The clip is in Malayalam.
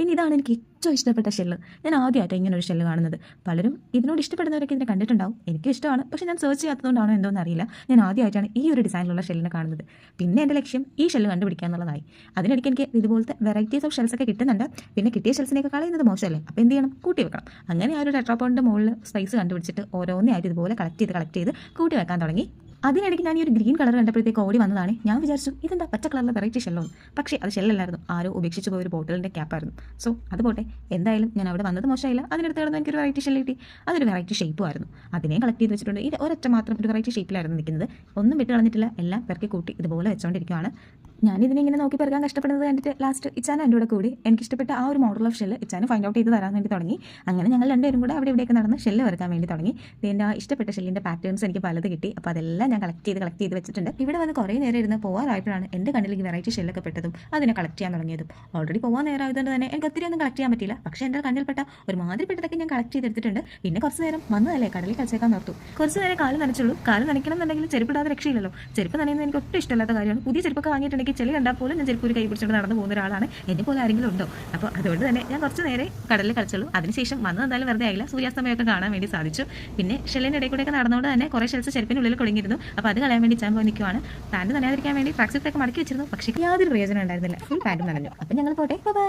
പിന്നെ ഇതാണ് എനിക്ക് ഏറ്റവും ഇഷ്ടപ്പെട്ട ഷെല്ല്. ഞാൻ ആദ്യമായിട്ടാണ് ഇങ്ങനെ ഒരു ഷെല്ല് കാണുന്നത്. പലരും ഇതിനോട് ഇഷ്ടപ്പെടുന്നവരൊക്കെ ഇതിനെ കണ്ടിട്ടുണ്ടാവും. എനിക്കും ഇഷ്ടമാണ്. പക്ഷേ ഞാൻ സെർച്ച് ചെയ്യാത്തതുകൊണ്ടാണോ എന്തോന്ന് അറിയില്ല, ഞാൻ ആദ്യമായിട്ടാണ് ഈ ഒരു ഡിസൈനിലുള്ള ഷെല്ലിനെ കാണുന്നത്. പിന്നെ എൻ്റെ ലക്ഷ്യം ഈ ഷെല്ല് കണ്ടുപിടിക്കുക എന്നുള്ളതായി. അതിനിടയ്ക്ക് എനിക്ക് ഇതുപോലത്തെ വെറൈറ്റീസ് ഓഫ് ഷെൽസ് ഒക്കെ കിട്ടുന്നുണ്ട്. പിന്നെ കിട്ടിയ ഷെൽസിനെയൊക്കെ കളയുന്നത് മോശമല്ലേ, അപ്പോൾ എന്ത് ചെയ്യണം, കൂട്ടി വെക്കണം. അങ്ങനെ ആ ഒരു ടെട്രാപോഡിൻ്റെ മുകളിൽ സ്പൈസ് കണ്ടുപിടിച്ചിട്ട് ഓരോന്നായിട്ട് ഇതുപോലെ കളക്ട് ചെയ്ത് കൂട്ടി വെക്കാൻ തുടങ്ങി. അതിനിടയ്ക്ക് ഞാൻ ഈ ഒരു ഗ്രീൻ കളർ കണ്ടപ്പോഴത്തേക്ക് ഓടി വന്നതാണ്. ഞാൻ വിചാരിച്ചു ഇതെന്താ പച്ച കളറിലെ വെറൈറ്റി ഷെല്ലോ, പക്ഷേ അത് ഷെല്ലല്ലായിരുന്നു, ആരോ ഉപേക്ഷിച്ച് പോയ ഒരു ബോട്ടിലിൻ്റെ ക്യാപ്പായിരുന്നു. സോ അത് പോട്ടെ, എന്തായാലും ഞാൻ അവിടെ വന്നത് മോശമായില്ല. അതിനടുത്ത് കിടന്ന് എനിക്കൊരു വെറൈറ്റി ഷെല്ല് കിട്ടി. അതൊരു വെറൈറ്റി ഷേപ്പും ആയിരുന്നു. അതിനെയും കളക്ട് ചെയ്ത് വെച്ചിട്ടുണ്ട്. ഇത് ഒരൊറ്റ മാത്രം ഒരു വെറൈറ്റി ഷേപ്പിലായിരുന്നു നിൽക്കുന്നത്. ഒന്നും വിട്ട് കളഞ്ഞിട്ടില്ല, എല്ലാം പെറുക്കി കൂട്ടി ഇതുപോലെ വെച്ചുകൊണ്ടിരിക്കുകയാണ്. ഞാനിതിനെ ഇങ്ങനെ നോക്കി പെറുക്കാൻ കഷ്ടപ്പെടുന്നത് കണ്ടിട്ട് ലാസ്റ്റ് ഇച്ചാനും എൻ്റെ കൂടെ കൂടി എനിക്കിഷ്ടപ്പെട്ട ആ ഒരു മോഡൽ ഓഫ് ഷെല്ല് ഇച്ചാനും ഫൈൻഡ് ഔട്ട് ചെയ്ത് തരാൻ വേണ്ടി തുടങ്ങി. അങ്ങനെ ഞങ്ങൾ രണ്ടുപേരും കൂടെ അവിടെ ഇവിടെയൊക്കെ നടന്ന് ഷെല്ല് വെറുക്കാൻ വേണ്ടി തുടങ്ങി. എൻ്റെ ആ ഇഷ്ടപ്പെട്ട ഷെല്ലിൻ്റെ പാറ്റേൺസ് എനിക്ക് പലത് കിട്ടി. അപ്പോൾ അതെല്ലാം ഞാൻ കളക്ട് ചെയ്ത് വെച്ചിട്ടുണ്ട്. ഇവിടെ വന്ന് കുറേ നേരം ഇരുന്ന് പോകാറായപ്പോഴാണ് എൻ്റെ കണ്ണിലേക്ക് വെറൈറ്റി ഷെല്ലൊക്കെ പെട്ടതും അതിനെ കളക്ട് ചെയ്യാൻ തുടങ്ങിയതും. ഓൾറെഡി പോകാൻ നേരമായതുകൊണ്ട് തന്നെ എനിക്ക് ഒത്തിരി ഒന്നും കളക്ട് ചെയ്യാൻ പറ്റില്ല. പക്ഷേ എൻ്റെ കണ്ണിൽപ്പെട്ട ഒരു മാതിരിപ്പെട്ടതൊക്കെ ഞാൻ കളക്ട് ചെയ്തെടുത്തിട്ടുണ്ട്. പിന്നെ കുറച്ച് നേരം വന്നതല്ലേ, കടലിൽ കളിച്ചേക്കാൻ ഓർത്തു. കുറച്ച് നേരം കാല് നനച്ചുള്ളൂ. കാല് നനയ്ക്കണം എന്നുണ്ടെങ്കിൽ ചെരുപ്പിടാതെ രക്ഷയില്ലല്ലോ. ചെരുപ്പ് നനയുന്നത് എനിക്ക് ഒട്ടും ഇഷ്ടമില്ലാത്ത കാര്യമാണ്. പുതിയ ചെരുപ്പൊക്കെ വാങ്ങിയിട്ടുണ്ടെങ്കിൽ ചെളി കണ്ടാൽ പോലും ഞാൻ ചെരുപ്പ് ഒരു കൈ പിടിച്ചുകൊണ്ട് നടന്നു പോകുന്ന ഒരാളാണ്. എന്നെ പോലെ ആരെങ്കിലും ഉണ്ടോ? അപ്പോൾ അതുകൊണ്ട് തന്നെ ഞാൻ കുറച്ച് നേരെ കടലിൽ കളിച്ചുള്ളൂ. അതിനുശേഷം വന്നത് എന്തായാലും വെറുതെ ആയില്ല, സൂര്യാസ്തമയമൊക്കെ കാണാൻ വേണ്ടി സാധിച്ചു. പിന്നെ ഷെല്ലിൻ്റെ ഇടയിൽ കൂടെയൊക്കെ നടന്നുകൊണ്ട് തന്നെ കുറേ ഷെൽസ് ചെരുപ്പിനുള്ളിൽ കുടുങ്ങിയിരുന്നു. അപ്പോൾ അത് കളയാൻ വേണ്ടി ഞാൻ പോയി നിൽക്കുവാണ്. പാൻറ്റ് നനയാതിരിക്കാൻ വേണ്ടി ട്രാക്സിത്തൊക്കെ മടക്കി വെച്ചിരുന്നു, പക്ഷേ യാതൊരു പ്രയോജനം ഉണ്ടായിരുന്നില്ല. ഫുൾ പാൻറ്റും നനഞ്ഞു. അപ്പോൾ ഞങ്ങൾ പോട്ടെ, ബൈ.